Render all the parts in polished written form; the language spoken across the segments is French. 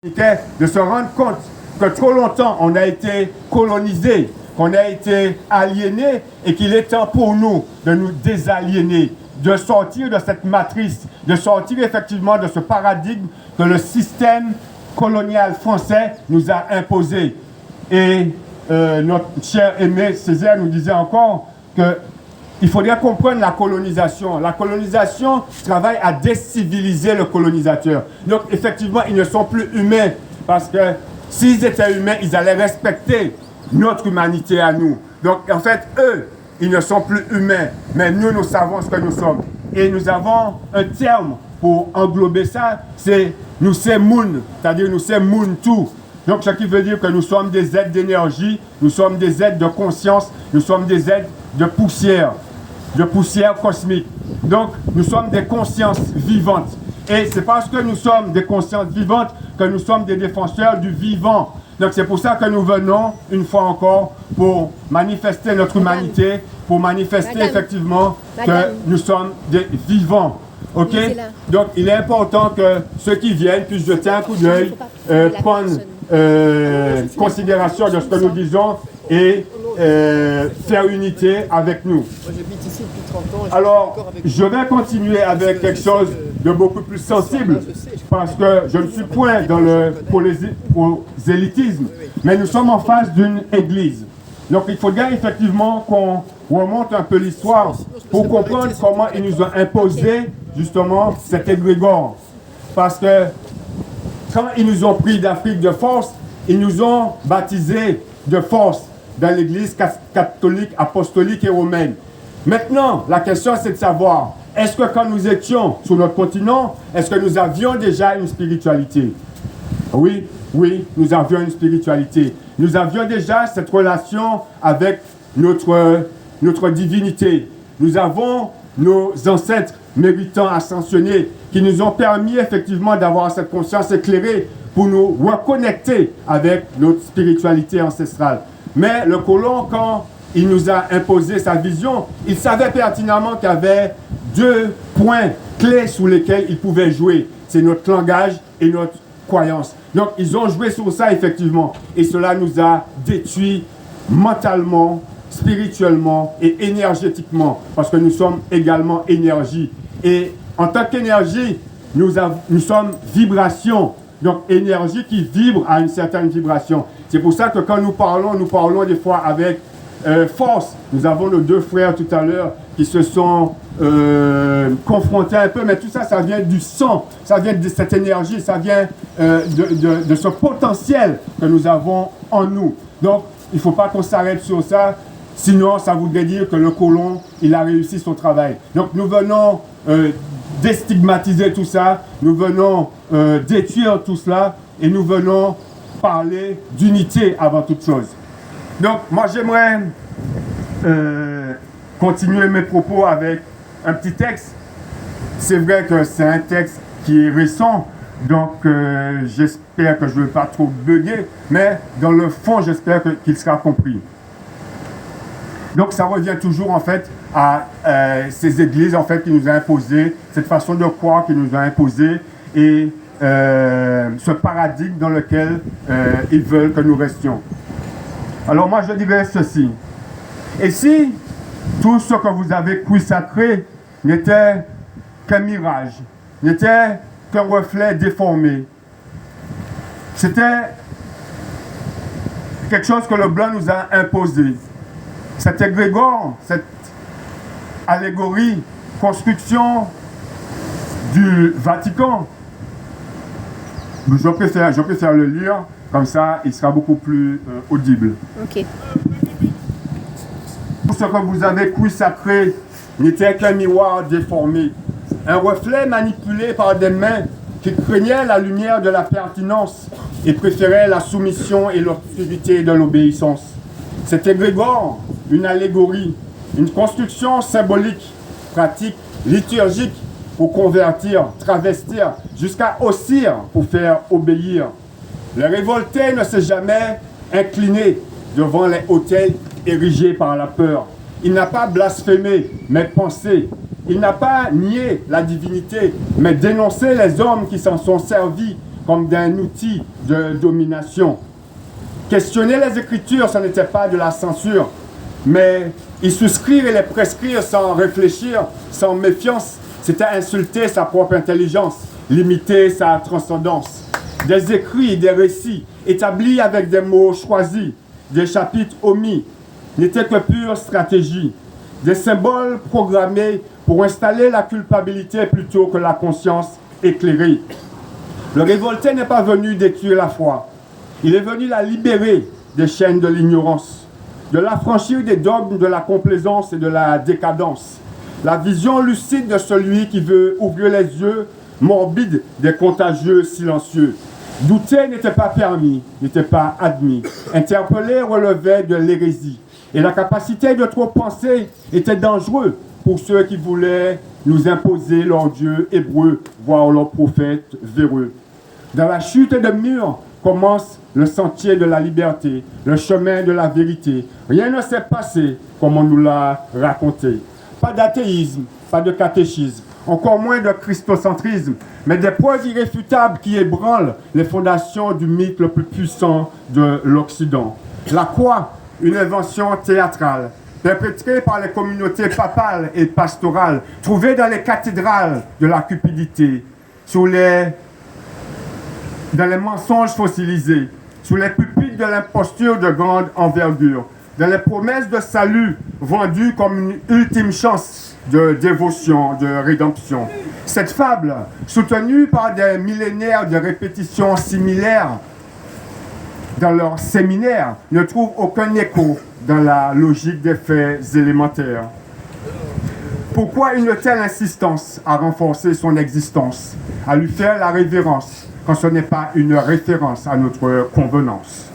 de se rendre compte que trop longtemps on a été colonisé, qu'on a été aliéné et qu'il est temps pour nous de nous désaliéner, de sortir de cette matrice, de sortir effectivement de ce paradigme que le système colonial français nous a imposé. Et notre cher Aimé Césaire nous disait encore qu'il faudrait comprendre la colonisation. La colonisation travaille à déciviliser le colonisateur. Donc effectivement, ils ne sont plus humains parce que s'ils étaient humains, ils allaient respecter notre humanité à nous. Donc en fait, eux, ils ne sont plus humains, mais nous, nous savons ce que nous sommes. Et nous avons un terme pour englober ça, c'est nous sommes moun, c'est-à-dire nous sommes moun tout. Donc ce qui veut dire que nous sommes des êtres d'énergie, nous sommes des êtres de conscience, nous sommes des êtres de poussière cosmique. Donc nous sommes des consciences vivantes. Et c'est parce que nous sommes des consciences vivantes que nous sommes des défenseurs du vivant. Donc c'est pour ça que nous venons, une fois encore, pour manifester notre humanité, pour manifester effectivement que nous sommes des vivants. Ok? Donc il est important que ceux qui viennent puissent jeter un coup d'œil, prendre considération de ce que nous disons et faire unité avec nous. J'habite ici depuis 30 ans. Alors, je vais continuer avec quelque chose de beaucoup plus sensible, parce que je ne suis point dans le prosélytisme, mais nous sommes en face d'une église. Donc, il faudrait effectivement qu'on remonte un peu l'histoire pour comprendre comment ils nous ont imposé justement cet égrégore. Parce que quand ils nous ont pris d'Afrique de force, ils nous ont baptisés de force dans l'église catholique, apostolique et romaine. Maintenant, la question c'est de savoir, est-ce que quand nous étions sur notre continent, est-ce que nous avions déjà une spiritualité? Oui, nous avions une spiritualité. Nous avions déjà cette relation avec notre divinité. Nous avons nos ancêtres méritants ascensionnés qui nous ont permis effectivement d'avoir cette conscience éclairée pour nous reconnecter avec notre spiritualité ancestrale. Mais le colon, quand il nous a imposé sa vision, il savait pertinemment qu'il y avait deux points clés sur lesquels il pouvait jouer. C'est notre langage et notre croyance. Donc, ils ont joué sur ça, effectivement. Et cela nous a détruits mentalement, spirituellement et énergétiquement. Parce que nous sommes également énergie. Et en tant qu'énergie, nous sommes vibration. Donc, énergie qui vibre à une certaine vibration. C'est pour ça que quand nous parlons des fois avec force. Nous avons nos deux frères tout à l'heure qui se sont confrontés un peu, mais tout ça, ça vient du sang, ça vient de cette énergie, ça vient de ce potentiel que nous avons en nous. Donc, il ne faut pas qu'on s'arrête sur ça, sinon ça voudrait dire que le colon, il a réussi son travail. Donc, nous venons déstigmatiser tout ça, nous venons détruire tout cela, et nous venons parler d'unité avant toute chose. Donc, moi, j'aimerais continuer mes propos avec un petit texte. C'est vrai que c'est un texte qui est récent, donc j'espère que je ne vais pas trop bugger, mais dans le fond, j'espère qu'il sera compris. Donc, ça revient toujours, en fait, à ces églises, en fait, qui nous ont imposé, cette façon de croire qui nous a imposé, et ce paradigme dans lequel ils veulent que nous restions. Alors moi je dirais ceci, et si tout ce que vous avez cru sacré n'était qu'un mirage, n'était qu'un reflet déformé, c'était quelque chose que le blanc nous a imposé, cet égrégore, cette allégorie, construction du Vatican, je préfère le lire. Comme ça, il sera beaucoup plus audible. Ok. Tout ce que vous avez cru sacré n'était qu'un miroir déformé, un reflet manipulé par des mains qui craignaient la lumière de la pertinence et préféraient la soumission et l'autorité de l'obéissance. Cet égrégore, une allégorie, une construction symbolique, pratique, liturgique pour convertir, travestir, jusqu'à haussir pour faire obéir. Le révolté ne s'est jamais incliné devant les autels érigés par la peur. Il n'a pas blasphémé, mais pensé. Il n'a pas nié la divinité, mais dénoncé les hommes qui s'en sont servis comme d'un outil de domination. Questionner les Écritures, ce n'était pas de la censure, mais y souscrire et les prescrire sans réfléchir, sans méfiance, c'était insulter sa propre intelligence, limiter sa transcendance. Des écrits, des récits, établis avec des mots choisis, des chapitres omis, n'étaient que pure stratégie, des symboles programmés pour installer la culpabilité plutôt que la conscience éclairée. Le révolté n'est pas venu détruire la foi, il est venu la libérer des chaînes de l'ignorance, de l'affranchir des dogmes de la complaisance et de la décadence. La vision lucide de celui qui veut ouvrir les yeux morbides des contagieux silencieux. Douter n'était pas permis, n'était pas admis. Interpeller relevait de l'hérésie. Et la capacité de trop penser était dangereux pour ceux qui voulaient nous imposer leur Dieu hébreu, voire leur prophète véreux. Dans la chute de murs commence le sentier de la liberté, le chemin de la vérité. Rien ne s'est passé comme on nous l'a raconté. Pas d'athéisme, pas de catéchisme, encore moins de christocentrisme, mais des preuves irréfutables qui ébranlent les fondations du mythe le plus puissant de l'Occident. La croix, une invention théâtrale, perpétrée par les communautés papales et pastorales, trouvée dans les cathédrales de la cupidité, dans les mensonges fossilisés, sous les pupitres de l'imposture de grande envergure, dans les promesses de salut vendues comme une ultime chance de dévotion, de rédemption. Cette fable, soutenue par des millénaires de répétitions similaires dans leurs séminaires, ne trouve aucun écho dans la logique des faits élémentaires. Pourquoi une telle insistance à renforcer son existence, à lui faire la révérence, quand ce n'est pas une référence à notre convenance?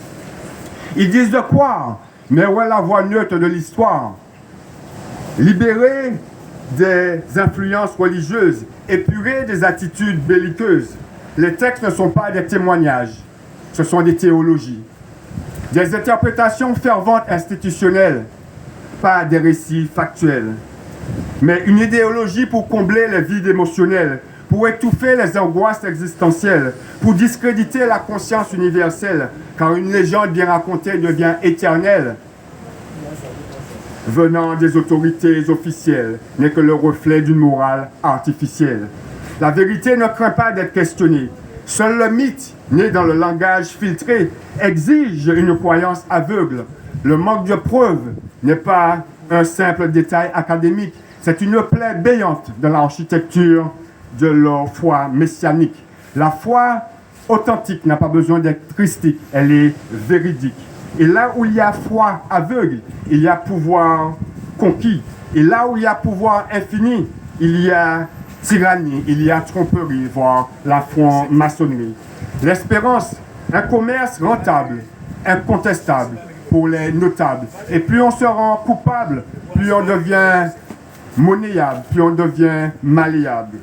Ils disent de croire, mais où est la voix neutre de l'histoire? Libérés des influences religieuses, épurés des attitudes belliqueuses, les textes ne sont pas des témoignages, ce sont des théologies, des interprétations ferventes institutionnelles, pas des récits factuels, mais une idéologie pour combler les vides émotionnels, pour étouffer les angoisses existentielles, pour discréditer la conscience universelle, car une légende bien racontée devient éternelle, venant des autorités officielles, n'est que le reflet d'une morale artificielle. La vérité ne craint pas d'être questionnée. Seul le mythe, né dans le langage filtré, exige une croyance aveugle. Le manque de preuves n'est pas un simple détail académique, c'est une plaie béante de l'architecture de leur foi messianique. La foi authentique n'a pas besoin d'être christique, elle est véridique. Et là où il y a foi aveugle, il y a pouvoir conquis. Et là où il y a pouvoir infini, il y a tyrannie, il y a tromperie, voire la franc-maçonnerie. L'espérance, un commerce rentable, incontestable pour les notables. Et plus on se rend coupable, plus on devient monnayable, plus on devient malléable.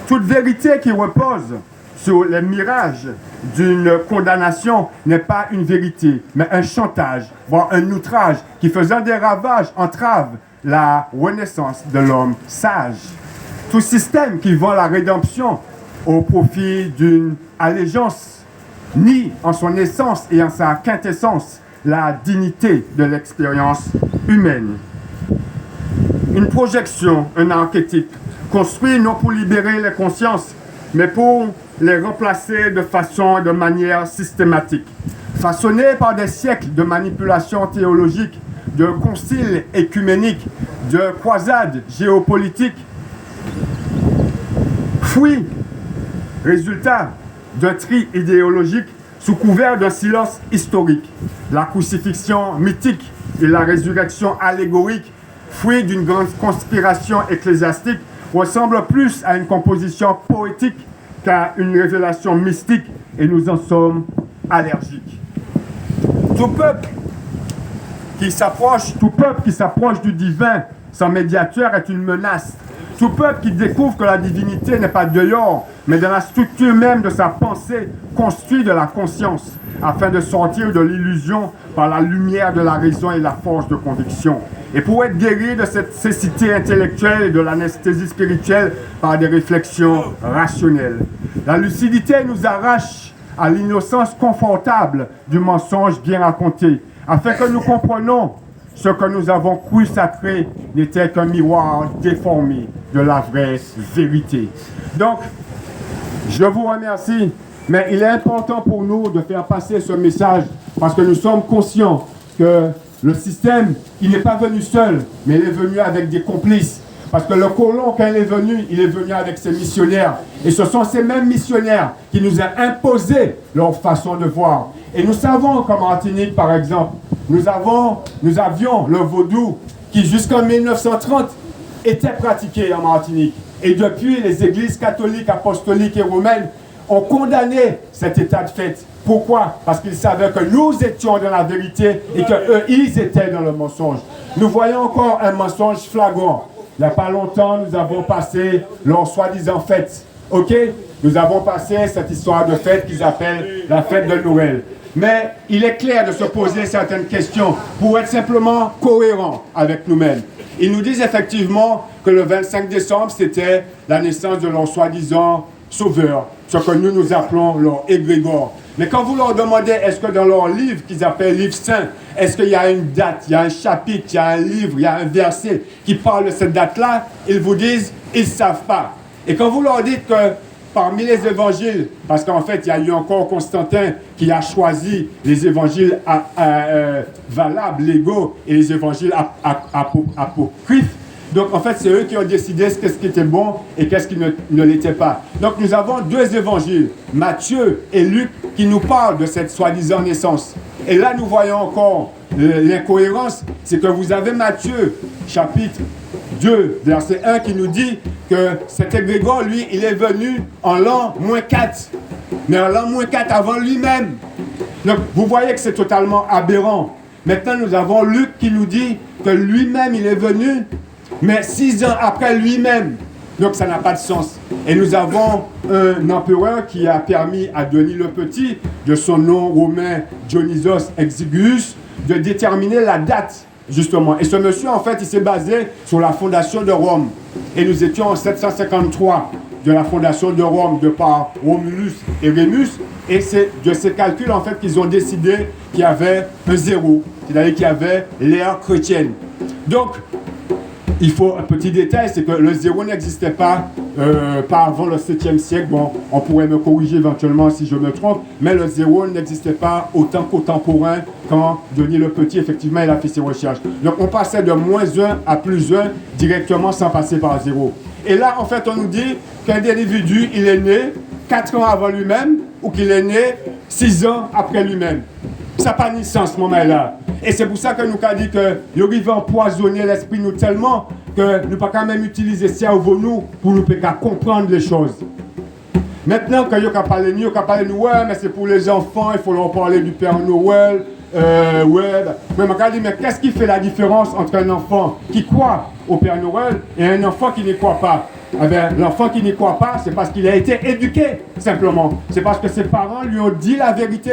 Toute vérité qui repose sur les mirages d'une condamnation n'est pas une vérité, mais un chantage, voire un outrage qui, faisant des ravages, entrave la renaissance de l'homme sage. Tout système qui vend la rédemption au profit d'une allégeance nie en son essence et en sa quintessence la dignité de l'expérience humaine. Une projection, un archétype, construit non pour libérer les consciences, mais pour les remplacer de manière systématique. Façonnés par des siècles de manipulations théologiques, de conciles écuméniques, de croisades géopolitiques, fruit, résultat d'un tri idéologique sous couvert d'un silence historique. La crucifixion mythique et la résurrection allégorique, fruit d'une grande conspiration ecclésiastique, ressemblent plus à une composition poétique qu'à une révélation mystique, et nous en sommes allergiques. Tout peuple qui s'approche du divin sans médiateur est une menace. Tout peuple qui découvre que la divinité n'est pas dehors, mais dans la structure même de sa pensée, construit de la conscience, afin de sortir de l'illusion par la lumière de la raison et la force de conviction. Et pour être guéri de cette cécité intellectuelle et de l'anesthésie spirituelle par des réflexions rationnelles. La lucidité nous arrache à l'innocence confortable du mensonge bien raconté, afin que nous comprenions ce que nous avons cru sacré n'était qu'un miroir déformé de la vraie vérité. Donc, je vous remercie, mais il est important pour nous de faire passer ce message parce que nous sommes conscients que le système, il n'est pas venu seul, mais il est venu avec des complices. Parce que le colon, quand il est venu avec ses missionnaires. Et ce sont ces mêmes missionnaires qui nous ont imposé leur façon de voir. Et nous savons qu'en Martinique, par exemple, nous avions le vaudou qui, jusqu'en 1930, était pratiqué en Martinique. Et depuis, les églises catholiques, apostoliques et romaines ont condamné cet état de fait. Pourquoi? Parce qu'ils savaient que nous étions dans la vérité et qu'eux, ils étaient dans le mensonge. Nous voyons encore un mensonge flagrant. Il n'y a pas longtemps, nous avons passé leur soi-disant fête. OK? Nous avons passé cette histoire de fête qu'ils appellent la fête de Noël. Mais il est clair de se poser certaines questions pour être simplement cohérent avec nous-mêmes. Ils nous disent effectivement que le 25 décembre, c'était la naissance de leur soi-disant sauveur, ce que nous appelons leur égrégore. Mais quand vous leur demandez, est-ce que dans leur livre, qu'ils appellent livre saint, est-ce qu'il y a une date, il y a un chapitre, il y a un livre, il y a un verset qui parle de cette date-là, ils vous disent, ils ne savent pas. Et quand vous leur dites que parmi les évangiles, parce qu'en fait, il y a eu encore Constantin qui a choisi les évangiles valables, légaux, et les évangiles apocryphes. Donc, en fait, c'est eux qui ont décidé qu'est-ce qui était bon et qu'est-ce qui ne l'était pas. Donc, nous avons deux évangiles, Matthieu et Luc, qui nous parlent de cette soi-disant naissance. Et là, nous voyons encore l'incohérence, c'est que vous avez Matthieu, chapitre 2, verset 1, qui nous dit que cet égrégore, lui, il est venu en l'an -4. Mais en l'an -4 avant lui-même. Donc, vous voyez que c'est totalement aberrant. Maintenant, nous avons Luc qui nous dit que lui-même, il est venu, mais 6 ans après lui-même. Donc, ça n'a pas de sens. Et nous avons un empereur qui a permis à Denis le Petit, de son nom romain Dionysos Exiguus, de déterminer la date, justement. Et ce monsieur, en fait, il s'est basé sur la fondation de Rome. Et nous étions en 753 de la fondation de Rome, de par Romulus et Rémus. Et c'est de ces calculs, en fait, qu'ils ont décidé qu'il y avait un zéro. C'est-à-dire qu'il y avait l'ère chrétienne. Donc, il faut un petit détail, c'est que le zéro n'existait pas avant le 7e siècle. Bon, on pourrait me corriger éventuellement si je me trompe, mais le zéro n'existait pas autant contemporain quand Denis le Petit, effectivement, il a fait ses recherches. Donc, on passait de -1 à +1 directement sans passer par zéro. Et là, en fait, on nous dit qu'un individu, il est né 4 ans avant lui-même ou qu'il est né 6 ans après lui-même. Ça n'a pas ni sens, ce moment-là. Et c'est pour ça que nous avons dit que nous arrivons à empoisonner l'esprit nous tellement que nous ne pouvons quand même utiliser le cerveau nous pour nous comprendre les choses. Maintenant, quand nous parlons de Noël, mais c'est pour les enfants, il faut leur parler du Père Noël. Mais qu'est-ce qui fait la différence entre un enfant qui croit au Père Noël et un enfant qui ne croit pas? Eh bien, l'enfant qui n'y croit pas, c'est parce qu'il a été éduqué, simplement. C'est parce que ses parents lui ont dit la vérité.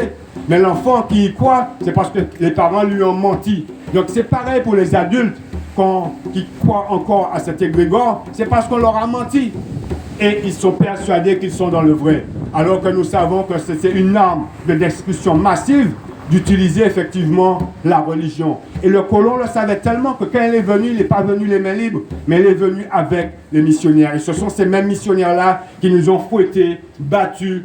Mais l'enfant qui y croit, c'est parce que les parents lui ont menti. Donc c'est pareil pour les adultes qui croient encore à cet égrégore, c'est parce qu'on leur a menti. Et ils sont persuadés qu'ils sont dans le vrai. Alors que nous savons que c'est une arme de destruction massive d'utiliser effectivement la religion. Et le colon le savait tellement que quand il est venu, il n'est pas venu les mains libres, mais il est venu avec les missionnaires. Et ce sont ces mêmes missionnaires-là qui nous ont fouettés, battus,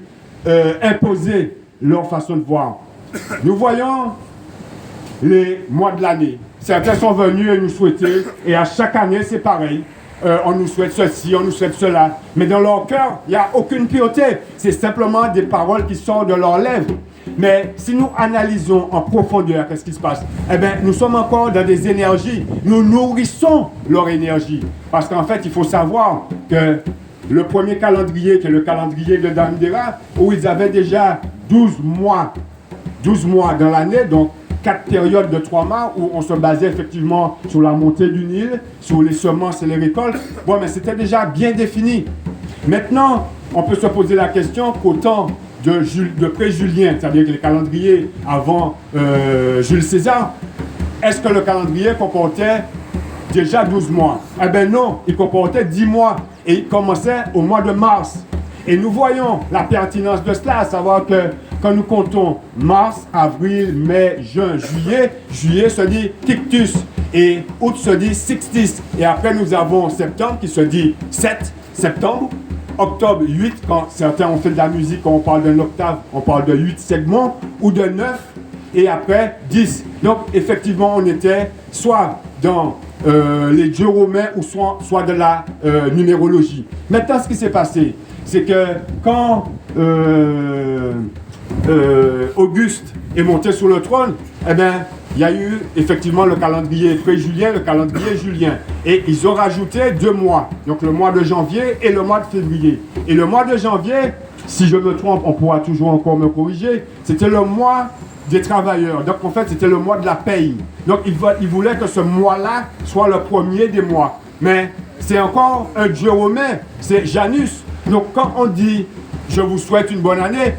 imposé leur façon de voir. Nous voyons les mois de l'année. Certains sont venus et nous souhaiter, et à chaque année c'est pareil. On nous souhaite ceci, on nous souhaite cela. Mais dans leur cœur, il n'y a aucune pureté. C'est simplement des paroles qui sortent de leurs lèvres. Mais si nous analysons en profondeur qu'est-ce qui se passe, eh bien, nous sommes encore dans des énergies. Nous nourrissons leur énergie. Parce qu'en fait, il faut savoir que le premier calendrier, qui est le calendrier de Damdera, où ils avaient déjà 12 mois dans l'année, donc 4 périodes de 3 mois où on se basait effectivement sur la montée du Nil, sur les semences et les récoltes. Bon, mais c'était déjà bien défini. Maintenant, on peut se poser la question qu'au temps de pré-Julien, c'est-à-dire que les calendriers avant Jules César, est-ce que le calendrier comportait déjà 12 mois? Eh bien non, il comportait 10 mois et il commençait au mois de mars. Et nous voyons la pertinence de cela, à savoir que quand nous comptons mars, avril, mai, juin, juillet se dit Tictus et août se dit Sixtus. Et après nous avons septembre qui se dit 7 septembre, octobre 8, quand certains ont fait de la musique, quand on parle d'un octave, on parle de 8 segments ou de 9 et après 10. Donc effectivement on était soit dans les dieux romains ou soit de la numérologie. Maintenant ce qui s'est passé, c'est que quand Auguste est monté sur le trône, eh bien, il y a eu effectivement le calendrier pré-julien, le calendrier julien. Et ils ont rajouté 2 mois, donc le mois de janvier et le mois de février. Et le mois de janvier, si je me trompe, on pourra toujours encore me corriger, c'était le mois des travailleurs. Donc en fait, c'était le mois de la paye. Donc ils voulaient que ce mois-là soit le premier des mois. Mais c'est encore un dieu romain, c'est Janus. Donc quand on dit « je vous souhaite une bonne année »,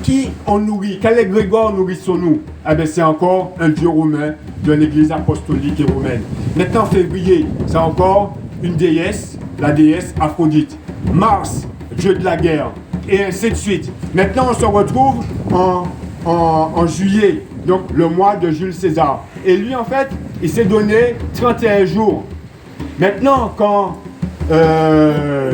qui on nourrit? Quel égrégore nourrissons-nous? Eh bien c'est encore un dieu romain de l'église apostolique et romaine. Maintenant février, c'est encore une déesse, la déesse Aphrodite. Mars, dieu de la guerre, et ainsi de suite. Maintenant on se retrouve en juillet, donc le mois de Jules César. Et lui en fait, il s'est donné 31 jours. Maintenant quand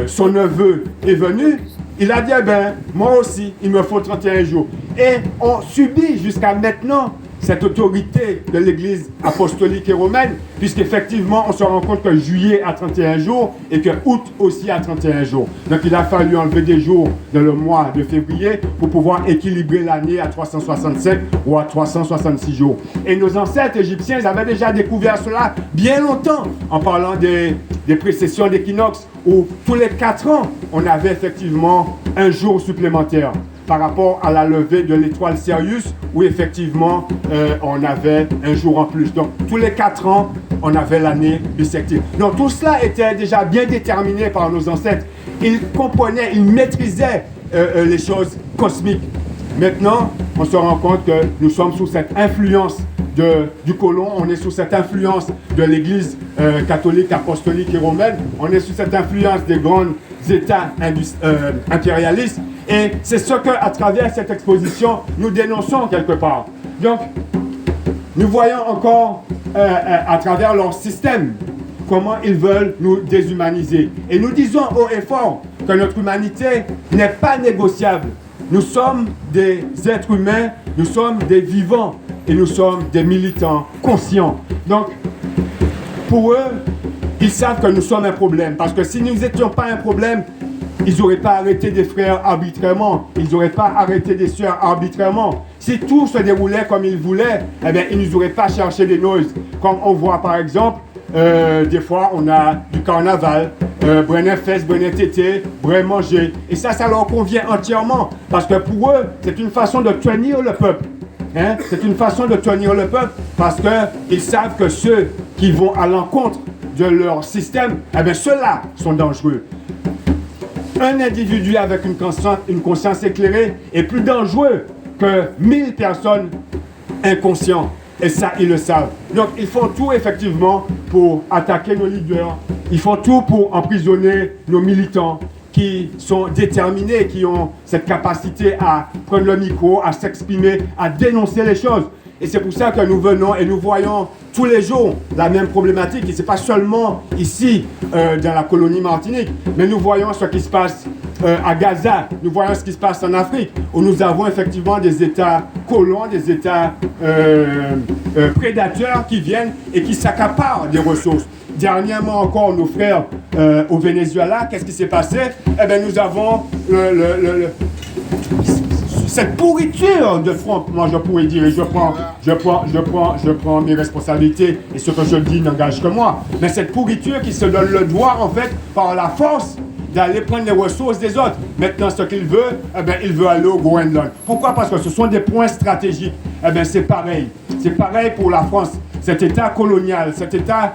son neveu est venu, il a dit, eh ben, moi aussi, il me faut 31 jours. Et on subit jusqu'à maintenant cette autorité de l'église apostolique et romaine, puisqu'effectivement, on se rend compte que juillet a 31 jours et que août aussi a 31 jours. Donc, il a fallu enlever des jours dans le mois de février pour pouvoir équilibrer l'année à 365 ou à 366 jours. Et nos ancêtres égyptiens avaient déjà découvert cela bien longtemps en parlant des précessions d'équinoxe où tous les 4 ans, on avait effectivement un jour supplémentaire par rapport à la levée de l'étoile Sirius, où effectivement on avait un jour en plus. Donc tous les 4 ans, on avait l'année bissextile. Donc tout cela était déjà bien déterminé par nos ancêtres. Ils comprenaient, ils maîtrisaient les choses cosmiques. Maintenant, on se rend compte que nous sommes sous cette influence du colon, on est sous cette influence de l'église catholique, apostolique et romaine, on est sous cette influence des grands États impérialistes. Et c'est ce qu'à travers cette exposition, nous dénonçons quelque part. Donc, nous voyons encore à travers leur système comment ils veulent nous déshumaniser. Et nous disons haut et fort que notre humanité n'est pas négociable. Nous sommes des êtres humains, nous sommes des vivants et nous sommes des militants conscients. Donc, pour eux, ils savent que nous sommes un problème. Parce que si nous n'étions pas un problème, ils n'auraient pas arrêté des frères arbitrairement. Ils n'auraient pas arrêté des sœurs arbitrairement. Si tout se déroulait comme ils voulaient, eh bien, ils ne nous auraient pas cherché des noises. Comme on voit par exemple, des fois, on a du carnaval, Brené fesse, Brené tété, Brené manger. Et ça leur convient entièrement. Parce que pour eux, c'est une façon de tenir le peuple. Hein? C'est une façon de tenir le peuple parce qu'ils savent que ceux qui vont à l'encontre de leur système, eh bien, ceux-là sont dangereux. Un individu avec une conscience éclairée est plus dangereux que 1000 personnes inconscientes. Et ça, ils le savent. Donc, ils font tout, effectivement, pour attaquer nos leaders. Ils font tout pour emprisonner nos militants qui sont déterminés, qui ont cette capacité à prendre le micro, à s'exprimer, à dénoncer les choses. Et c'est pour ça que nous venons et nous voyons tous les jours la même problématique. Et ce n'est pas seulement ici, dans la colonie Martinique, mais nous voyons ce qui se passe à Gaza, nous voyons ce qui se passe en Afrique, où nous avons effectivement des États colons, des États prédateurs qui viennent et qui s'accaparent des ressources. Dernièrement encore, nos frères au Venezuela, qu'est-ce qui s'est passé? Eh bien, nous avons cette pourriture de front, moi je pourrais dire, et je prends mes responsabilités, et ce que je dis n'engage que moi, mais cette pourriture qui se donne le droit, en fait, par la force, d'aller prendre les ressources des autres. Maintenant, ce qu'il veut, eh bien, il veut aller au Groenland. Pourquoi? Parce que ce sont des points stratégiques. Eh bien, c'est pareil. C'est pareil pour la France. Cet État colonial, cet État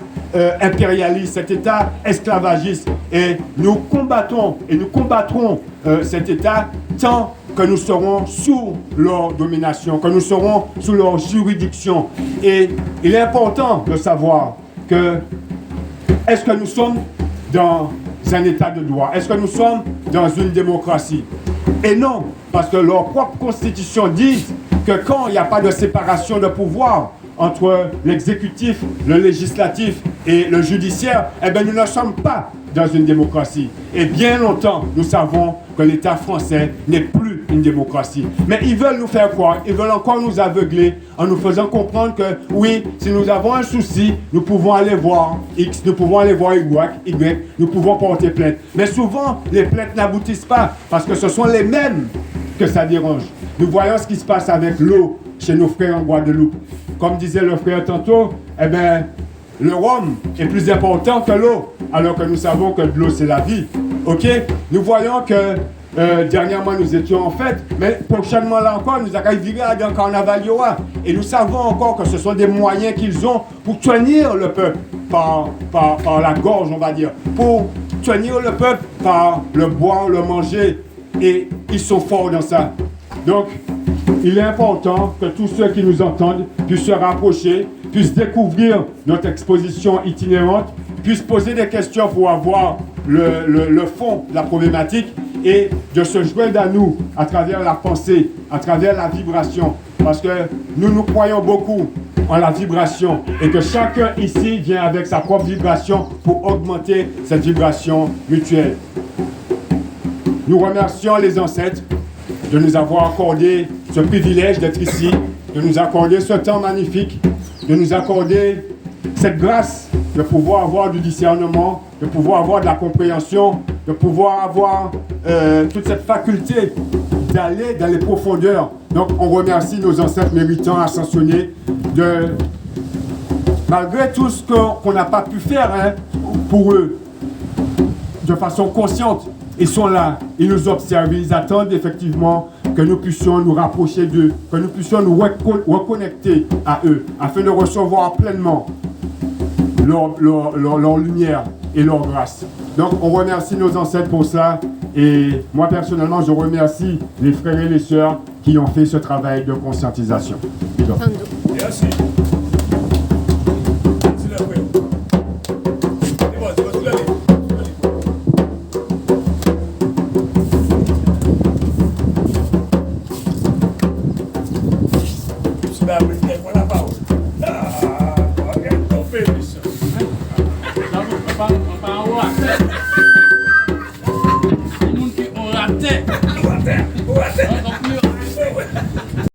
impérialiste, cet État esclavagiste. Et nous combattons et nous combattrons cet État tant que nous serons sous leur domination, que nous serons sous leur juridiction. Et il est important de savoir que est-ce que nous sommes dans un état de droit? Est-ce que nous sommes dans une démocratie? Et non, parce que leur propre constitution dit que quand il n'y a pas de séparation de pouvoir entre l'exécutif, le législatif et le judiciaire, eh bien nous ne sommes pas dans une démocratie. Et bien longtemps, nous savons que l'État français n'est plus une démocratie. Mais ils veulent nous faire croire, ils veulent encore nous aveugler en nous faisant comprendre que oui, si nous avons un souci, nous pouvons aller voir X, nous pouvons aller voir Y, nous pouvons porter plainte. Mais souvent, les plaintes n'aboutissent pas parce que ce sont les mêmes que ça dérange. Nous voyons ce qui se passe avec l'eau chez nos frères en Guadeloupe. Comme disait le frère tantôt, eh bien, le rhum est plus important que l'eau, alors que nous savons que l'eau c'est la vie. Ok? Nous voyons que dernièrement nous étions en fête, mais prochainement là encore nous allons virer dans le carnaval Yoa. Et nous savons encore que ce sont des moyens qu'ils ont pour tenir le peuple par la gorge, on va dire, pour tenir le peuple par le boire, le manger. Et ils sont forts dans ça. Donc, il est important que tous ceux qui nous entendent puissent se rapprocher, puissent découvrir notre exposition itinérante, puissent poser des questions pour avoir le fond de la problématique et de se joindre à nous à travers la pensée, à travers la vibration. Parce que nous croyons beaucoup en la vibration et que chacun ici vient avec sa propre vibration pour augmenter cette vibration mutuelle. Nous remercions les ancêtres de nous avoir accordé ce privilège d'être ici, de nous accorder ce temps magnifique, de nous accorder cette grâce de pouvoir avoir du discernement, de pouvoir avoir de la compréhension, de pouvoir avoir toute cette faculté d'aller dans les profondeurs. Donc on remercie nos ancêtres méritants ascensionnés de, malgré tout ce qu'on n'a pas pu faire pour eux, de façon consciente. Ils sont là, ils nous observent, ils attendent effectivement que nous puissions nous rapprocher d'eux, que nous puissions nous reconnecter à eux, afin de recevoir pleinement leur lumière et leur grâce. Donc on remercie nos ancêtres pour ça, et moi personnellement je remercie les frères et les sœurs qui ont fait ce travail de conscientisation. Merci.